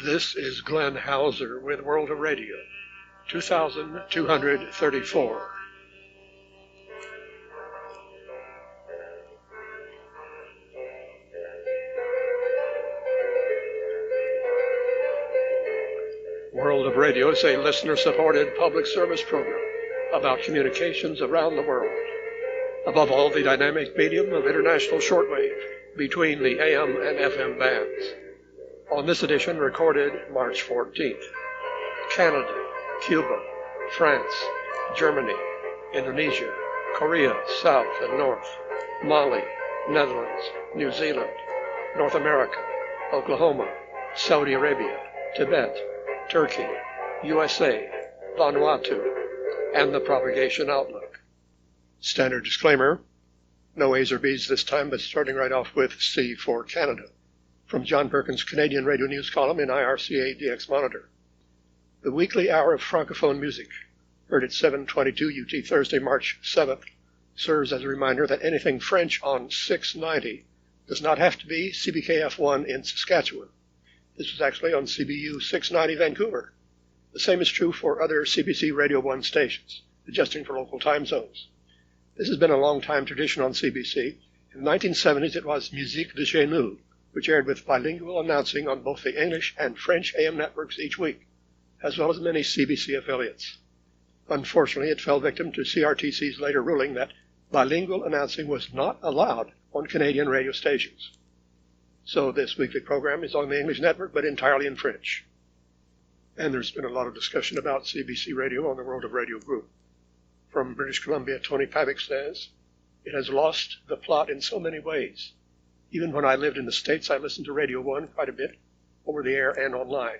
This is Glenn Hauser with World of Radio, 2234. World of Radio is a listener-supported public service program about communications around the world. Above all, the dynamic medium of international shortwave between the AM and FM bands. On this edition, recorded March 14th, Canada, Cuba, France, Germany, Indonesia, Korea, South and North, Mali, Netherlands, New Zealand, North America, Oklahoma, Saudi Arabia, Tibet, Turkey, USA, Vanuatu, and the propagation outlook. Standard disclaimer, no A's or B's this time, but starting right off with C for Canada. From John Perkins' Canadian Radio News column in IRCA DX Monitor. The weekly hour of Francophone music, heard at 7:22 UT Thursday, March 7th, serves as a reminder that anything French on 690 does not have to be CBKF1 in Saskatchewan. This was actually on CBU 690 Vancouver. The same is true for other CBC Radio 1 stations, adjusting for local time zones. This has been a long-time tradition on CBC. In the 1970s, it was Musique de Chez Nous, which aired with bilingual announcing on both the English and French AM networks each week, as well as many CBC affiliates. Unfortunately, it fell victim to CRTC's later ruling that bilingual announcing was not allowed on Canadian radio stations. So this weekly program is on the English network, but entirely in French. And there's been a lot of discussion about CBC Radio on the World of Radio group. From British Columbia, Tony Pavick says, "It has lost the plot in so many ways. Even when I lived in the States, I listened to Radio 1 quite a bit, over the air and online.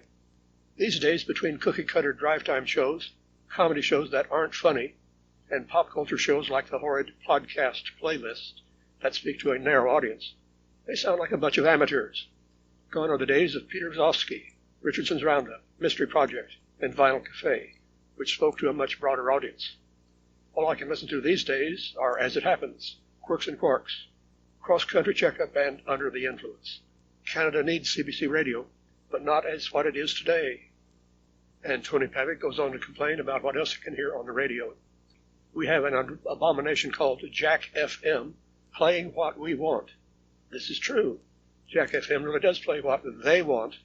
These days, between cookie-cutter drive-time shows, comedy shows that aren't funny, and pop culture shows like the horrid podcast playlist that speak to a narrow audience, they sound like a bunch of amateurs. Gone are the days of Peter Gzowski, Richardson's Roundup, Mystery Project, and Vinyl Cafe, which spoke to a much broader audience. All I can listen to these days are As It Happens, Quirks and Quarks, Cross-Country Checkup, and Under the Influence. Canada needs CBC Radio, but not as what it is today." And Tony Pavick goes on to complain about what else he can hear on the radio. "We have an abomination called Jack FM playing what we want." This is true. Jack FM really does play what they want,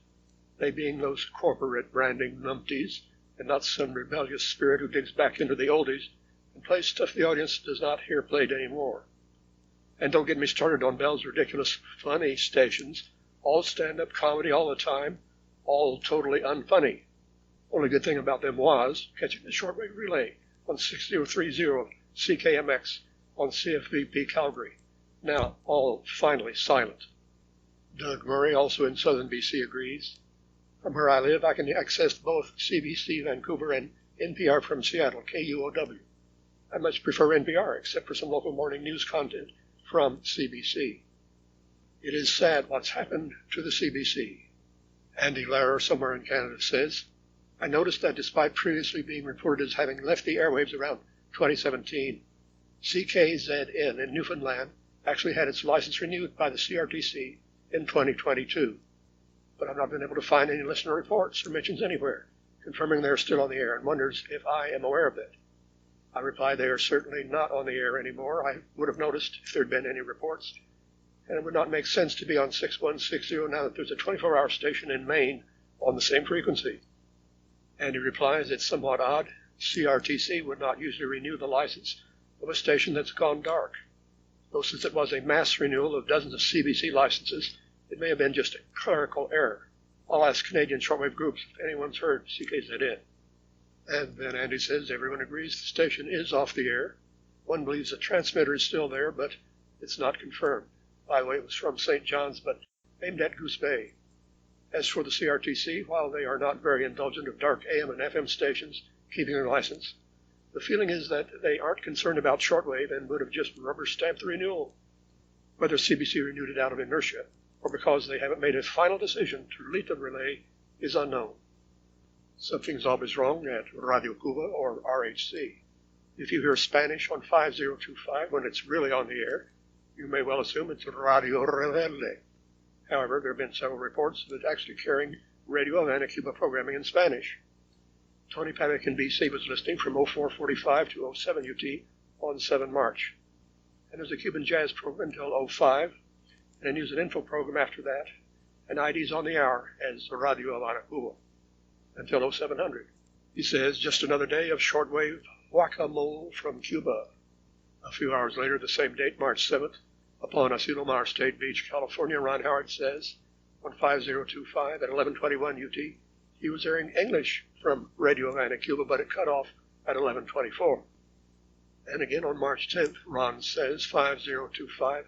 they being those corporate branding numpties, and not some rebellious spirit who digs back into the oldies and plays stuff the audience does not hear played anymore. And don't get me started on Bell's ridiculous, funny stations, all stand-up comedy all the time, all totally unfunny. Only good thing about them was catching the shortwave relay on 6030 CKMX on CFVP Calgary. Now all finally silent. Doug Murray, also in southern BC, agrees. "From where I live, I can access both CBC Vancouver and NPR from Seattle, KUOW. I much prefer NPR, except for some local morning news content from CBC. It is sad what's happened to the CBC." Andy Lehrer, somewhere in Canada, says, "I noticed that despite previously being reported as having left the airwaves around 2017, CKZN in Newfoundland actually had its license renewed by the CRTC in 2022. But I've not been able to find any listener reports or mentions anywhere confirming they're still on the air, and wonders if I am aware of it. I reply they are certainly not on the air anymore. I would have noticed if there had been any reports, and it would not make sense to be on 6160 now that there's a 24-hour station in Maine on the same frequency." And he replies, "It's somewhat odd. CRTC would not usually renew the license of a station that's gone dark. Though since it was a mass renewal of dozens of CBC licenses, it may have been just a clerical error. I'll ask Canadian shortwave groups if anyone's heard CKZN." And then Andy says everyone agrees the station is off the air. One believes the transmitter is still there, but it's not confirmed. By the way, it was from St. John's, but aimed at Goose Bay. As for the CRTC, while they are not very indulgent of dark AM and FM stations keeping their license, the feeling is that they aren't concerned about shortwave and would have just rubber-stamped the renewal. Whether CBC renewed it out of inertia or because they haven't made a final decision to delete the relay is unknown. Something's always wrong at Radio Cuba or RHC. If you hear Spanish on 5025 when it's really on the air, you may well assume it's Radio Rebelde. However, there have been several reports that actually carrying Radio Havana, Cuba programming in Spanish. Tony Pamick in BC was listening from 0445 to 07 UT on 7 March. And there's a Cuban jazz program until 05, and a news and info program after that, and IDs on the hour as Radio Havana, Cuba, until 0700. He says, just another day of shortwave guacamole from Cuba. A few hours later, the same date, March 7th, upon Asilomar State Beach, California, Ron Howard says, on 5025 at 1121 UT, he was hearing English from Radio Havana, Cuba, but it cut off at 1124. And again on March 10th, Ron says 5025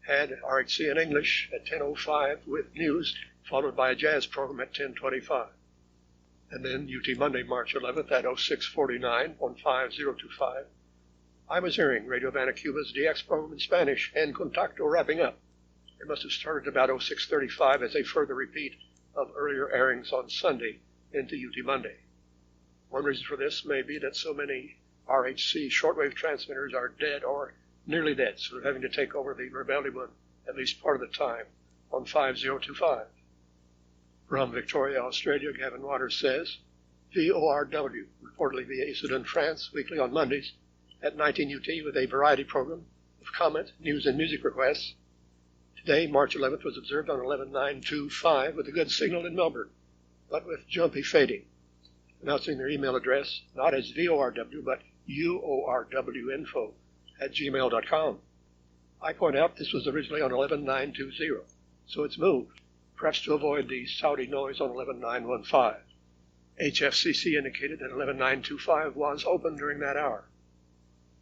had RHC in English at 10:05 with news, followed by a jazz program at 10:25. And then UT Monday, March 11th at 0649 on 5025, I was hearing Radio Havana, Cuba's DX program in Spanish and Contacto wrapping up. It must have started about 0635 as a further repeat of earlier airings on Sunday into UT Monday. One reason for this may be that so many RHC shortwave transmitters are dead or nearly dead, so they're having to take over the rebellion one at least part of the time on 5025. From Victoria, Australia, Gavin Waters says, VORW, reportedly via Issoudun, France, weekly on Mondays at 19 UT with a variety program of comment, news, and music requests. Today, March 11th, was observed on 11925 with a good signal in Melbourne, but with jumpy fading. Announcing their email address, not as VORW, but UORWinfo@gmail.com. I point out this was originally on 11920, so it's moved, perhaps to avoid the Saudi noise on 11915. HFCC indicated that 11925 was open during that hour.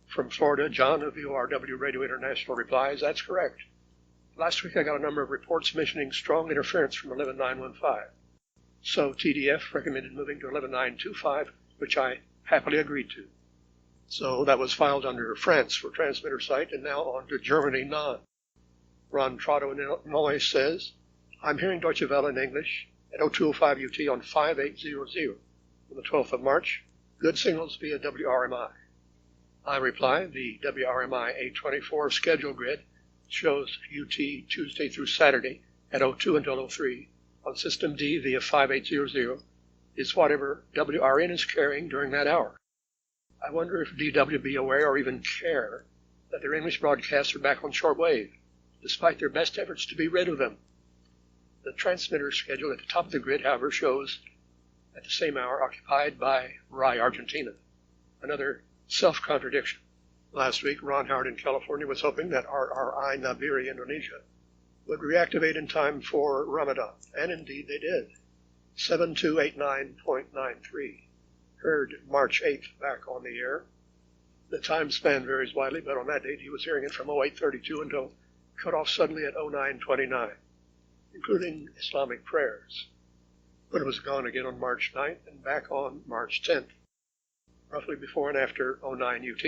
From Florida, John of VORW Radio International replies, that's correct. Last week I got a number of reports mentioning strong interference from 11915. So TDF recommended moving to 11925, which I happily agreed to. So that was filed under France for transmitter site and now on to Germany non. Ron Trotto in Illinois says, I'm hearing Deutsche Welle in English at 0205 UT on 5800 on the 12th of March. Good signals via WRMI. I reply, the WRMI 824 schedule grid shows UT Tuesday through Saturday at 02 until 03 on System D via 5800 is whatever WRN is carrying during that hour. I wonder if DW be aware or even care that their English broadcasts are back on shortwave, despite their best efforts to be rid of them. The transmitter schedule at the top of the grid, however, shows at the same hour occupied by RAI Argentina, another self-contradiction. Last week, Ron Howard in California was hoping that RRI Nabiri, Indonesia, would reactivate in time for Ramadan, and indeed they did. 7289.93, heard March 8th back on the air. The time span varies widely, but on that date he was hearing it from 0832 until cut off suddenly at 0929, including Islamic prayers. But it was gone again on March 9th and back on March 10th, roughly before and after 09 UT.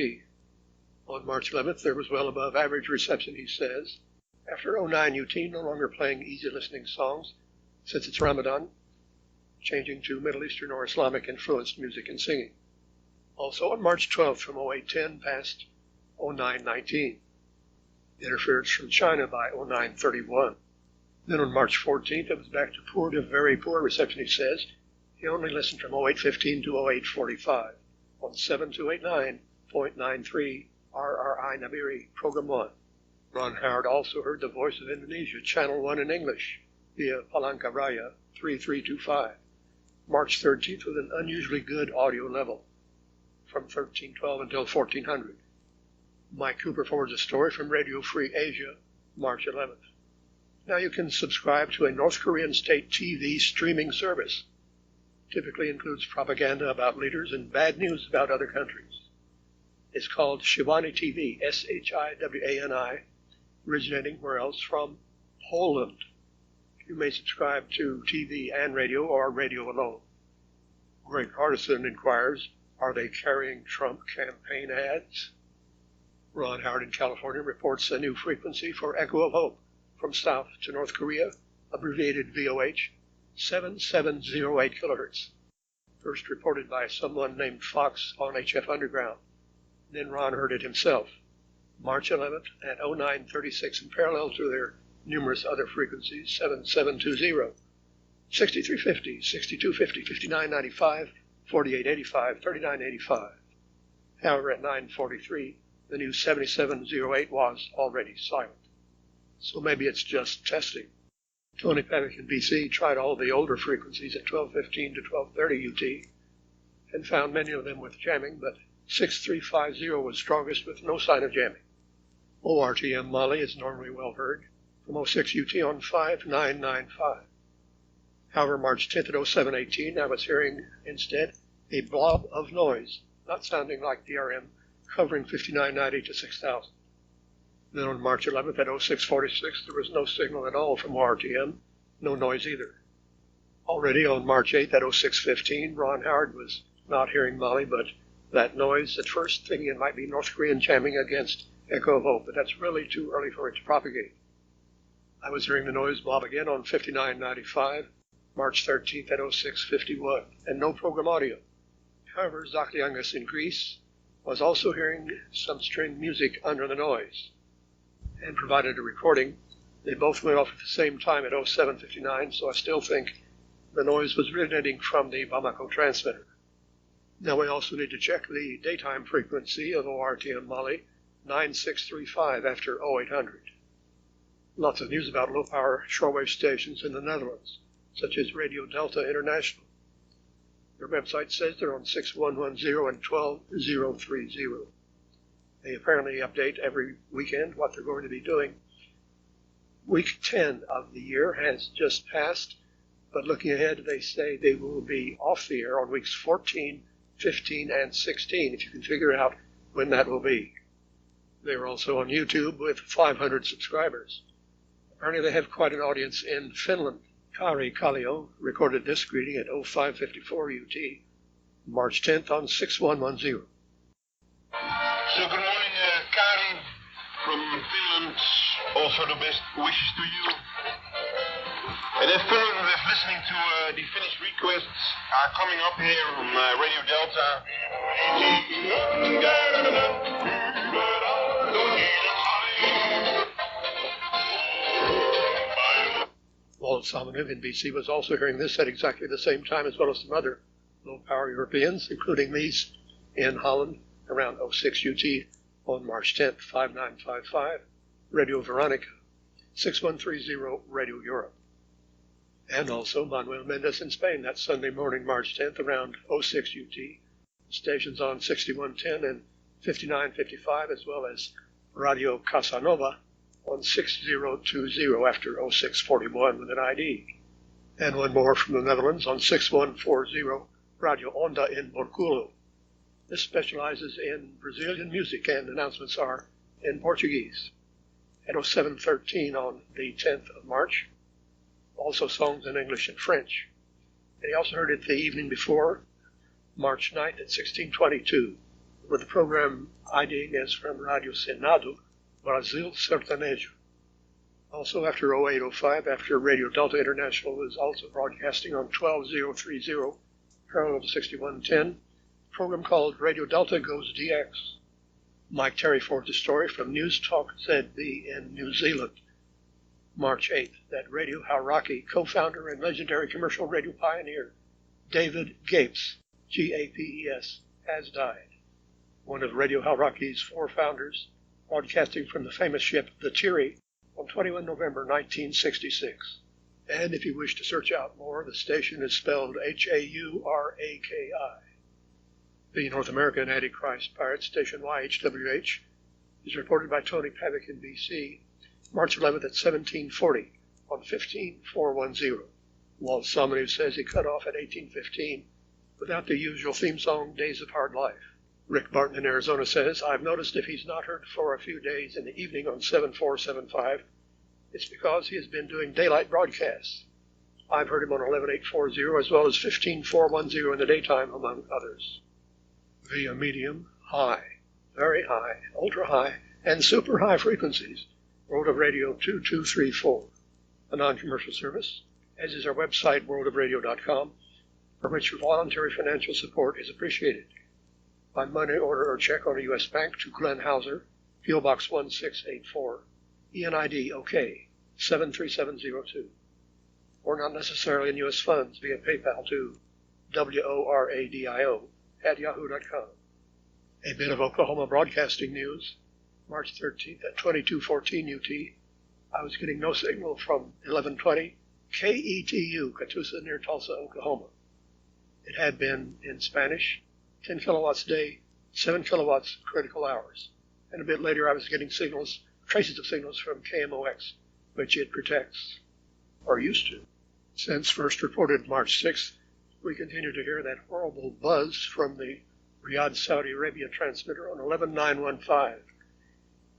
On March 11th, there was well above average reception, he says. After 09 UT, no longer playing easy listening songs, since it's Ramadan, changing to Middle Eastern or Islamic influenced music and singing. Also on March 12th from 0810 past 0919. Interference from China by 0931. Then on March 14th, it was back to poor to very poor reception, he says. He only listened from 0815 to 0845 on 7289.93 RRI Nabiri Program 1. Ron Howard also heard the Voice of Indonesia, Channel 1 in English, via Palangkaraya 3325, March 13th with an unusually good audio level, from 1312 until 1400. Mike Cooper forwards a story from Radio Free Asia, March 11th. Now you can subscribe to a North Korean state TV streaming service. Typically includes propaganda about leaders and bad news about other countries. It's called Shiwani TV, Shiwani, originating where else? From Poland. You may subscribe to TV and radio or radio alone. Greg Hardison inquires, are they carrying Trump campaign ads? Ron Howard in California reports a new frequency for Echo of Hope from South to North Korea, abbreviated VOH, 7708 kilohertz. First reported by someone named Fox on HF Underground. Then Ron heard it himself, March 11th at 0936 in parallel to their numerous other frequencies, 7720. 6350, 6250, 5995, 4885, 3985. However, at 9:43, the new 7708 was already silent. So maybe it's just testing. Tony Pavick in BC tried all the older frequencies at 1215 to 1230 UT and found many of them with jamming, but 6350 was strongest with no sign of jamming. ORTM Mali is normally well heard from 06 UT on 5995. However, March 10th at 0718, I was hearing instead a blob of noise, not sounding like DRM, covering 5990 to 6000. Then on March 11th at 0646, there was no signal at all from ORTM, no noise either. Already on March 8th at 0615, Ron Howard was not hearing Mali, but that noise, at first thinking it might be North Korean jamming against Echo of Hope, but that's really too early for it to propagate. I was hearing the noise blob again on 5995, March 13th at 0651, and no program audio. However, Zakliangas in Greece was also hearing some string music under the noise and provided a recording. They both went off at the same time at 0759, so I still think the noise was originating from the Bamako transmitter. Now we also need to check the daytime frequency of ORTM Mali, 9635 after 0800. Lots of news about low-power shortwave stations in the Netherlands, such as Radio Delta International. Their website says they're on 6110 and 12030. They apparently update every weekend what they're going to be doing. Week 10 of the year has just passed, but looking ahead, they say they will be off the air on weeks 14, 15, and 16, if you can figure out when that will be. They are also on YouTube with 500 subscribers. Apparently they have quite an audience in Finland. Kari Kallio recorded this greeting at 0554 UT, March 10th on 6110. So good morning, Kari from Finland. Also the best wishes to you. And in Finland, we're listening to the Finnish requests are coming up here on Radio Delta. Walt Samanov in BC was also hearing this at exactly the same time, as well as some other low-power Europeans, including these in Holland around 06 UT on March 10th, 5955, Radio Veronica, 6130 Radio Europe. And also Manuel Mendez in Spain that Sunday morning, March 10th, around 06 UT, stations on 6110 and 5955, as well as Radio Casanova on 6020 after 0641 with an ID. And one more from the Netherlands on 6140, Radio Onda in Borculo. This specializes in Brazilian music, and announcements are in Portuguese. At 0713 on the 10th of March, also songs in English and French. And he also heard it the evening before, March 9th at 1622, where the program ID is from Radio Senado, Brasil Sertanejo. Also after 0805, after Radio Delta International was also broadcasting on 12030, parallel to 6110, a program called Radio Delta Goes DX. Mike Terry forwards a story from News Talk ZB in New Zealand, March 8th, that Radio Hauraki co-founder and legendary commercial radio pioneer David Gapes, G-A-P-E-S, has died. One of Radio Hauraki's four founders, broadcasting from the famous ship the Thierry on 21 November 1966. And if you wish to search out more, the station is spelled Hauraki. The North American Antichrist Pirate Station YHWH is reported by Tony Pavick in BC, March 11th at 1740 on 15410. Walt Samanov says he cut off at 1815 without the usual theme song, Days of Hard Life. Rick Barton in Arizona says, I've noticed if he's not heard for a few days in the evening on 7475, it's because he has been doing daylight broadcasts. I've heard him on 11840 as well as 15410 in the daytime, among others. Via medium, high, very high, ultra high, and super high frequencies, World of Radio 2234, a non-commercial service, as is our website, worldofradio.com, for which voluntary financial support is appreciated. By money order or check on a U.S. bank to Glenn Hauser, P.O. Box 1684, ENID OK 73702. or not necessarily in U.S. funds, via PayPal to WORADIO@yahoo.com. A bit of Oklahoma broadcasting news. March 13th at 22:14 UT, I was getting no signal from 1120 KETU, Catoosa, near Tulsa, Oklahoma. It had been, in Spanish, 10 kilowatts a day, 7 kilowatts critical hours. And a bit later I was getting signals, traces of signals from KMOX, which it protects, or used to. Since first reported March 6th, we continue to hear that horrible buzz from the Riyadh, Saudi Arabia transmitter on 11915,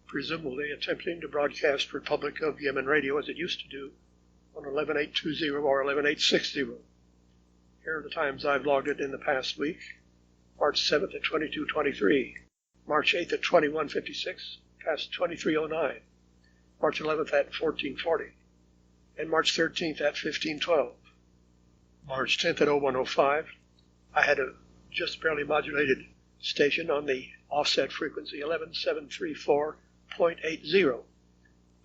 presumably attempting to broadcast Republic of Yemen radio as it used to do on 11820 or 11860. Here are the times I've logged it in the past week. March 7th at 22:23, March 8th at 21:56, past 23:09, March 11th at 14:40, and March 13th at 15:12. March 10th at 01:05, I had a just barely modulated station on the offset frequency 11734.80.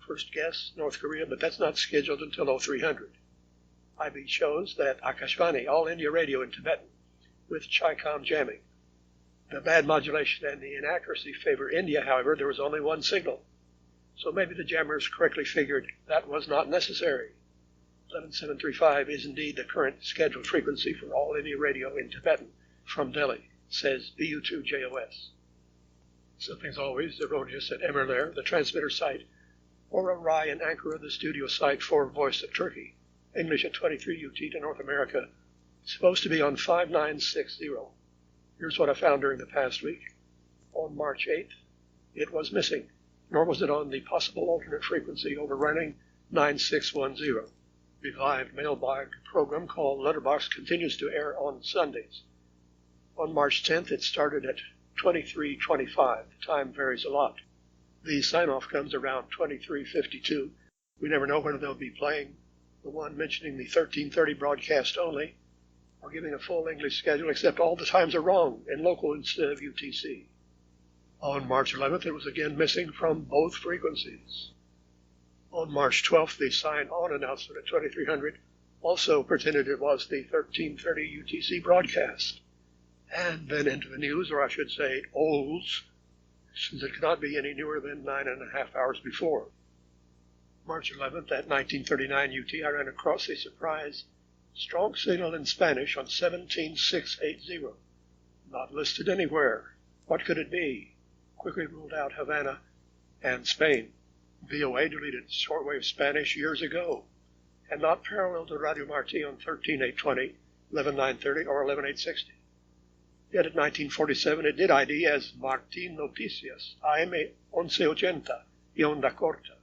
First guess, North Korea, but that's not scheduled until 0300. IB shows that Akashvani, All India Radio in Tibetan, with Chi-Com jamming. The bad modulation and the inaccuracy favor India, however. There was only one signal. So maybe the jammers correctly figured that was not necessary. 11735 is indeed the current scheduled frequency for All India Radio in Tibetan from Delhi, says BU2JOS. Something's always erroneous at Emirler, the transmitter site, or Rai in Ankara, the studio site for Voice of Turkey, English at 23 UT to North America, supposed to be on 5960. Here's what I found during the past week. On March 8th, it was missing, nor was it on the possible alternate frequency overrunning 9610. Revived mailbag program called Letterbox continues to air on Sundays. On March 10th, it started at 23:25. The time varies a lot. The sign-off comes around 23:52. We never know whether they'll be playing the one mentioning the 1330 broadcast only, or giving a full English schedule, except all the times are wrong and local instead of UTC. On March 11th, it was again missing from both frequencies. On March 12th, the sign-on announcement at 2300 also pretended it was the 1330 UTC broadcast. And then into the news, or I should say olds, since it cannot be any newer than 9.5 hours before. March 11th at 1939 UT, I ran across a surprise strong signal in Spanish on 17680. Not listed anywhere. What could it be? Quickly ruled out Havana and Spain. VOA deleted shortwave Spanish years ago, and not parallel to Radio Marti on 13820, 11930, or 11860. Yet at 1947 it did ID as Martin Noticias, AM 1180 y Onda Corta.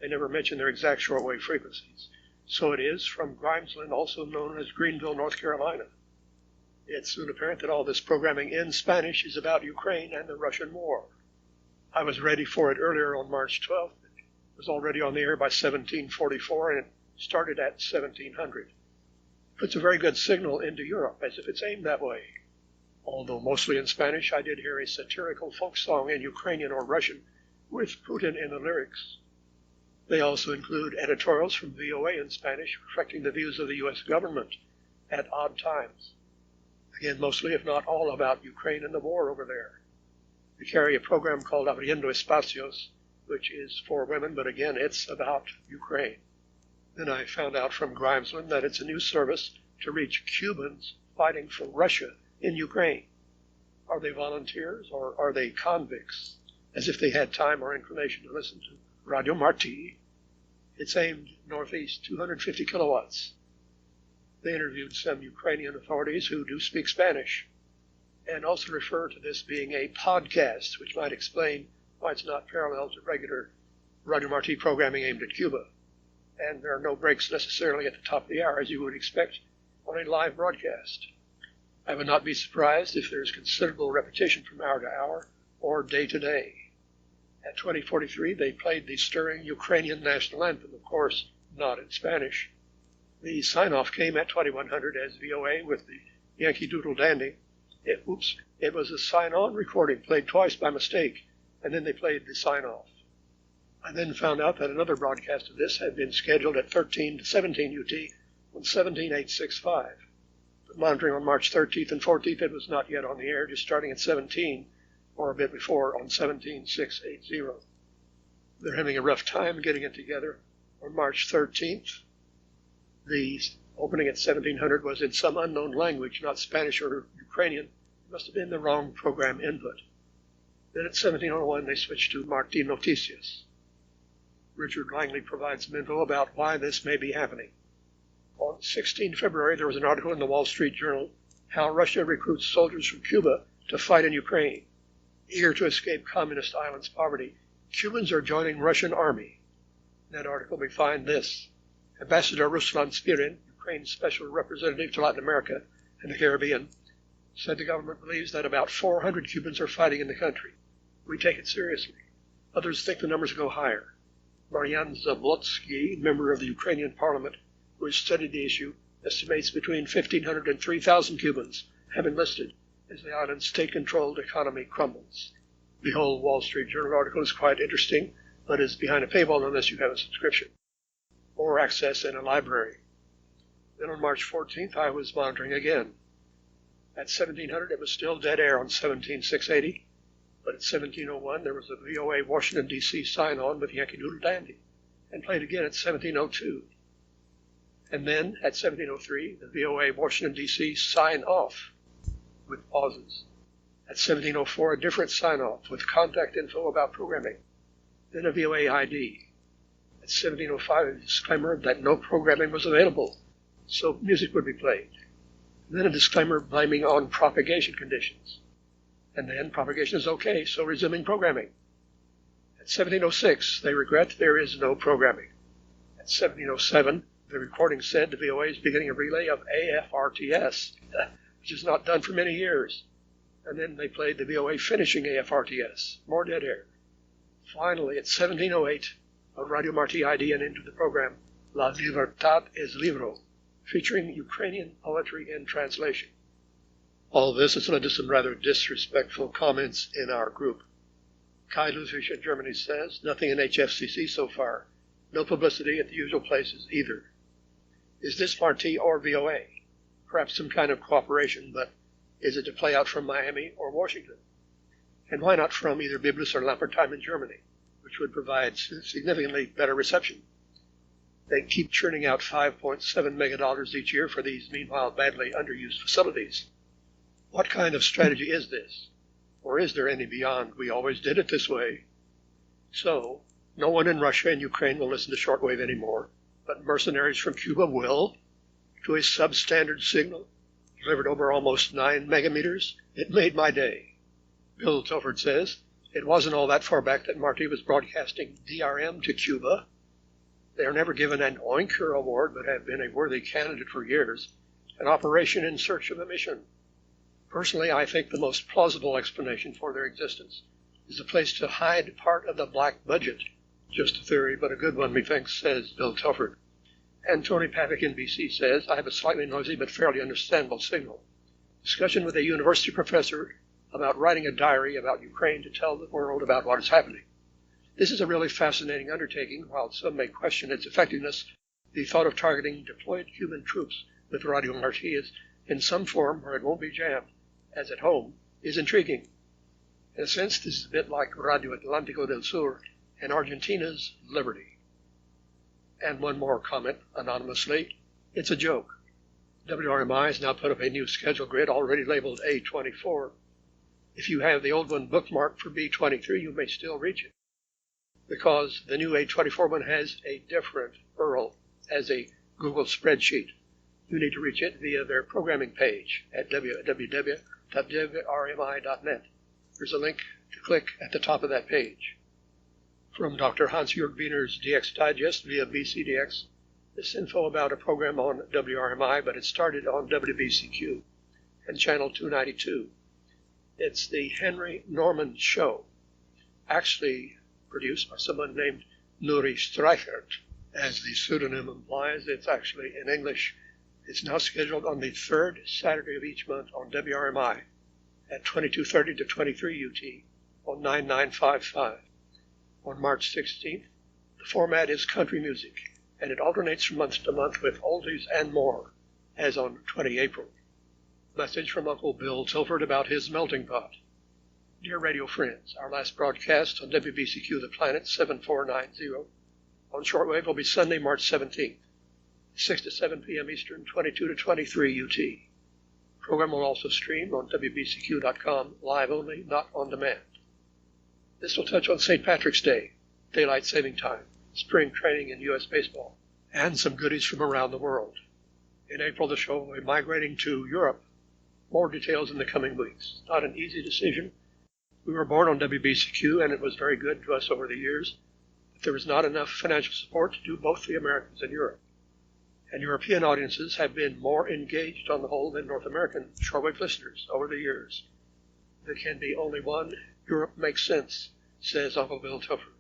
They never mention their exact shortwave frequencies. So it is from Grimesland, also known as Greenville, North Carolina. It's soon apparent that all this programming in Spanish is about Ukraine and the Russian war. I was ready for it earlier on March 12th. It was already on the air by 1744, and it started at 1700. It puts a very good signal into Europe, as if it's aimed that way. Although mostly in Spanish, I did hear a satirical folk song in Ukrainian or Russian with Putin in the lyrics. They also include editorials from VOA in Spanish reflecting the views of the U.S. government at odd times. Again, mostly, if not all, about Ukraine and the war over there. They carry a program called Abriendo Espacios, which is for women, but again, it's about Ukraine. Then I found out from Grimesland that it's a new service to reach Cubans fighting for Russia in Ukraine. Are they volunteers or are they convicts? As if they had time or inclination to listen to Radio Marti. It's aimed northeast, 250 kilowatts. They interviewed some Ukrainian authorities who do speak Spanish, and also refer to this being a podcast, which might explain why it's not parallel to regular Radio Marti programming aimed at Cuba. And there are no breaks necessarily at the top of the hour, as you would expect on a live broadcast. I would not be surprised if there's considerable repetition from hour to hour or day to day. At 2043, they played the stirring Ukrainian national anthem, of course, not in Spanish. The sign-off came at 2100 as VOA with the Yankee Doodle Dandy. It was a sign-on recording played twice by mistake, and then they played the sign-off. I then found out that another broadcast of this had been scheduled at 13 to 17 UT on 17865. But monitoring on March 13th and 14th, it was not yet on the air, just starting at 17, or a bit before on 17680. They're having a rough time getting it together. On March 13th, the opening at 1700 was in some unknown language, not Spanish or Ukrainian. It must have been the wrong program input. Then at 1701, they switched to Martin Noticias. Richard Langley provides some info about why this may be happening. On 16 February, there was an article in the Wall Street Journal, How Russia Recruits Soldiers from Cuba to Fight in Ukraine. Eager to escape communist islands' poverty, Cubans are joining Russian army. In that article, we find this. Ambassador Ruslan Spirin, Ukraine's special representative to Latin America and the Caribbean, said the government believes that about 400 Cubans are fighting in the country. We take it seriously. Others think the numbers go higher. Marian Zablotsky, member of the Ukrainian parliament, who has studied the issue, estimates between 1,500 and 3,000 Cubans have enlisted as the island's state-controlled economy crumbles. The whole Wall Street Journal article is quite interesting, but is behind a paywall unless you have a subscription or access in a library. Then on March 14th, I was monitoring again. At 1700, it was still dead air on 17680, but at 1701, there was a VOA Washington, D.C. sign-on with Yankee Doodle Dandy, and played again at 1702. And then, at 1703, the VOA Washington, D.C. sign-off with pauses. At 1704, a different sign-off with contact info about programming. Then a VOA ID. At 1705, a disclaimer that no programming was available, so music would be played. And then a disclaimer blaming on propagation conditions. And then propagation is okay, so resuming programming. At 1706, they regret there is no programming. At 1707, the recording said the VOA is beginning a relay of AFRTS, which is not done for many years. And then they played the VOA finishing AFRTS, more dead air. Finally, at 1708, a Radio Marti ID and into the program La Libertad es Libro, featuring Ukrainian poetry in translation. All this has led to some rather disrespectful comments in our group. Kai Ludwig in Germany says, nothing in HFCC so far. No publicity at the usual places either. Is this Marti or VOA? Perhaps some kind of cooperation, but is it to play out from Miami or Washington? And why not from either Biblis or Lampertheim in Germany, which would provide significantly better reception? They keep churning out $5.7 megadollars each year for these, meanwhile, badly underused facilities. What kind of strategy is this? Or is there any beyond, we always did it this way? So, no one in Russia and Ukraine will listen to shortwave anymore, but mercenaries from Cuba will, to a substandard signal, delivered over almost 9 megameters. It made my day. Bill Telford says, it wasn't all that far back that Marti was broadcasting DRM to Cuba. They are never given an Oinker award, but have been a worthy candidate for years, an operation in search of a mission. Personally, I think the most plausible explanation for their existence is a place to hide part of the black budget. Just a theory, but a good one, methinks, says Bill Telford. And Tony Pavick in BC says, I have a slightly noisy but fairly understandable signal. Discussion with a university professor about writing a diary about Ukraine to tell the world about what is happening. This is a really fascinating undertaking. While some may question its effectiveness, the thought of targeting deployed Cuban troops with Radio Marti is in some form where it won't be jammed, as at home, is intriguing. In a sense, this is a bit like Radio Atlántico del Sur and Argentina's Liberty. And one more comment, anonymously. It's a joke. WRMI has now put up a new schedule grid already labeled A24. If you have the old one bookmarked for B23, you may still reach it, because the new A24 one has a different URL as a Google spreadsheet. You need to reach it via their programming page at www.wrmi.net. There's a link to click at the top of that page. From Dr. Hans-Jörg Wiener's DX Digest via BCDX, this info about a program on WRMI, but it started on WBCQ and channel 292. It's the Henry Norman Show, actually produced by someone named Nuri Streichert. As the pseudonym implies, it's actually in English. It's now scheduled on the third Saturday of each month on WRMI at 22:30 to 23 UT on 9955. On March 16th, the format is country music, and it alternates from month to month with oldies and more, as on 20 April. Message from Uncle Bill Tilford about his melting pot. Dear radio friends, our last broadcast on WBCQ The Planet 7490 on shortwave will be Sunday, March 17th, 6 to 7 p.m. Eastern, 22 to 23 UT. The program will also stream on WBCQ.com, live only, not on demand. This will touch on St. Patrick's Day, daylight saving time, spring training in U.S. baseball, and some goodies from around the world. In April, the show will be migrating to Europe. More details in the coming weeks. Not an easy decision. We were born on WBCQ, and it was very good to us over the years, but there was not enough financial support to do both the Americans and Europe. And European audiences have been more engaged on the whole than North American shortwave listeners over the years. There can be only one. Europe makes sense, says Uncle Bill Tilford.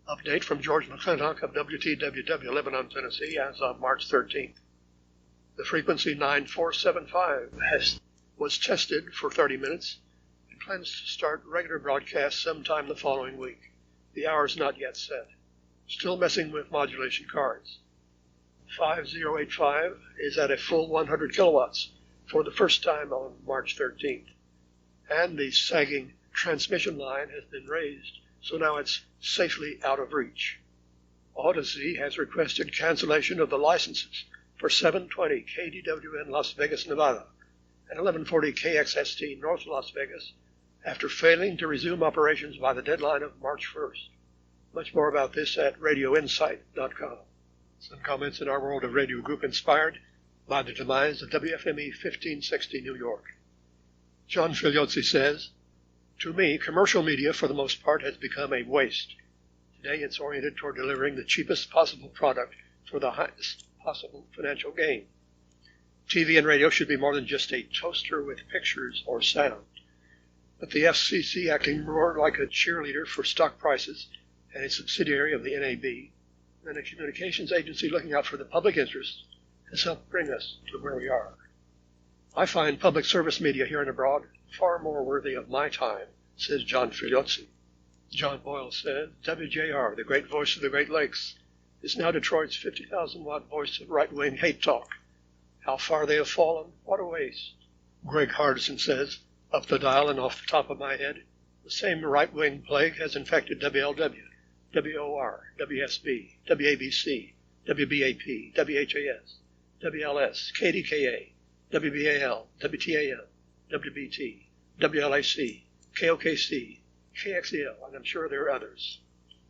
Update from George McClintock of WTWW, Lebanon, Tennessee, as of March 13th. The frequency 9475 was tested for 30 minutes and plans to start regular broadcasts sometime the following week. The hour is not yet set. Still messing with modulation cards. 5085 is at a full 100 kilowatts for the first time on March 13th. And the sagging transmission line has been raised, so now it's safely out of reach. Odyssey has requested cancellation of the licenses for 720 KDWN Las Vegas, Nevada, and 1140 KXST North Las Vegas after failing to resume operations by the deadline of March 1st. Much more about this at radioinsight.com. Some comments in our World of Radio group inspired by the demise of WFME 1560 New York. John Figliozzi says, to me, commercial media for the most part has become a waste. Today it's oriented toward delivering the cheapest possible product for the highest possible financial gain. TV and radio should be more than just a toaster with pictures or sound. But the FCC acting more like a cheerleader for stock prices and a subsidiary of the NAB than a communications agency looking out for the public interest has helped bring us to where we are. I find public service media here and abroad far more worthy of my time, says John Figliozzi. John Boyle said, WJR, the great voice of the Great Lakes, is now Detroit's 50,000-watt voice of right-wing hate talk. How far they have fallen, what a waste. Greg Hardison says, up the dial and off the top of my head, the same right-wing plague has infected WLW, WOR, WSB, WABC, WBAP, WHAS, WLS, KDKA, WBAL, WTAM, WBT, WLAC, KOKC, KXEL, and I'm sure there are others.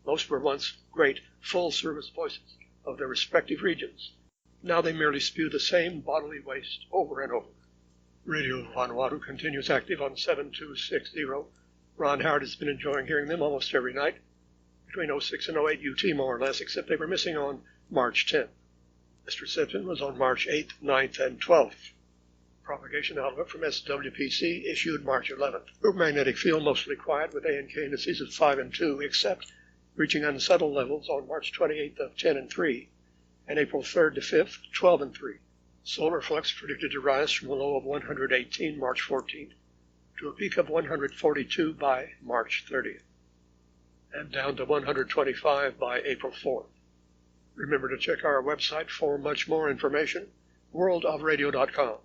Most were once great full-service voices of their respective regions. Now they merely spew the same bodily waste over and over. Radio Vanuatu continues active on 7260. Ron Howard has been enjoying hearing them almost every night, between 06 and 08 UT more or less, except they were missing on March 10th. Mr. Simpson was on March 8th, 9th, and 12th. Propagation outlook from SWPC issued March 11th. Group magnetic field mostly quiet with A and K indices of 5 and 2, except reaching unsettled levels on March 28th of 10 and 3, and April 3rd to 5th, 12 and 3. Solar flux predicted to rise from a low of 118 March 14th to a peak of 142 by March 30th, and down to 125 by April 4th. Remember to check our website for much more information, worldofradio.com.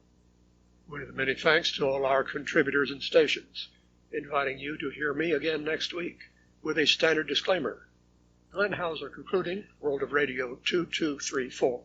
With many thanks to all our contributors and stations, inviting you to hear me again next week with a standard disclaimer. Glenn Hauser concluding World of Radio 2234.